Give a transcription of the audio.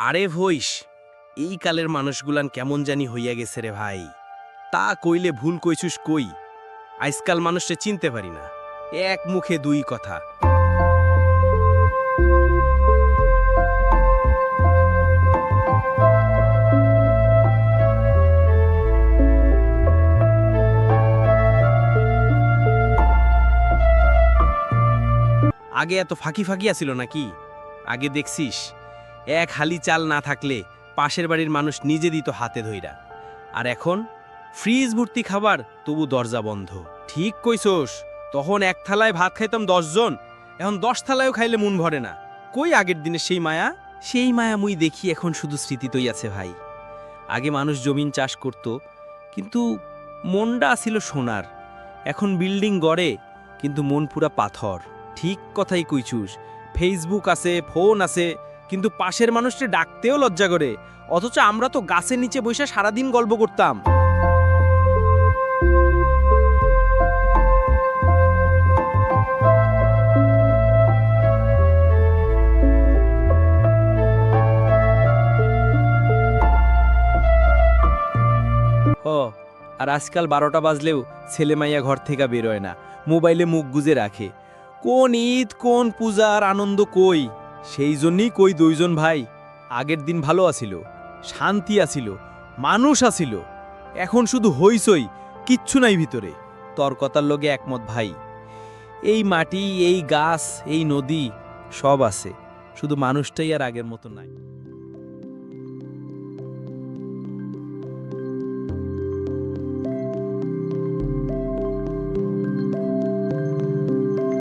আরে ভইস, এই কালের মানুষগুলান কেমন জানি হইয়া গেছে রে ভাই। তা কইলে ভুল কইছুস কই। আজকাল মানুষকে চিনতে পারি না, এক মুখে দুই কথা। আগে এত ফাঁকি ফাঁকি আছিল নাকি? আগে দেখছিস এক হালি চাল না থাকলে পাশের বাড়ির মানুষ নিজে দিত হাতে ধইরা। আর এখন ফ্রিজ ভর্তি খাবার, তবু দরজা বন্ধ। ঠিক কইছস, তখন এক থালায় ভাত খাইতাম 10 জন, এখন 10 থালায়ও খাইলে মন ভরে না। কই আগের দিনে সেই মায়া? সেই মায়া মুই দেখি এখন শুধু স্মৃতিতেই আছে ভাই। আগে মানুষ জমিন চাষ করত, কিন্তু মনটা ছিল সোনার। এখন বিল্ডিং গড়ে, কিন্তু মন পুরা পাথর। ঠিক কথাই কইছুস, ফেসবুক আছে, ফোন আছে, কিন্তু পাশের মানুষকে ডাকতেও লজ্জা করে। অথচ আমরা তো গাছের নিচে বসে সারাদিন গল্প করতাম। ও, আর আজকাল 12টা বাজলেও ছেলে মাইয়া ঘর থেকে বেরোয় না, মোবাইলে মুখ গুজে রাখে। কোন ঈদ, কোন পূজার আনন্দ কই? সেই জন্যই কই দুইজন ভাই, আগের দিন ভালো আছিল, শান্তি আছিল, মানুষ আছিল। এখন শুধু হইচই, কিচ্ছু নাই ভিতরে। তর্কতার লগে একমত ভাই। এই মাটি, এই গাছ, এই নদী সব আছে, শুধু মানুষটাই আর আগের মতো নাই।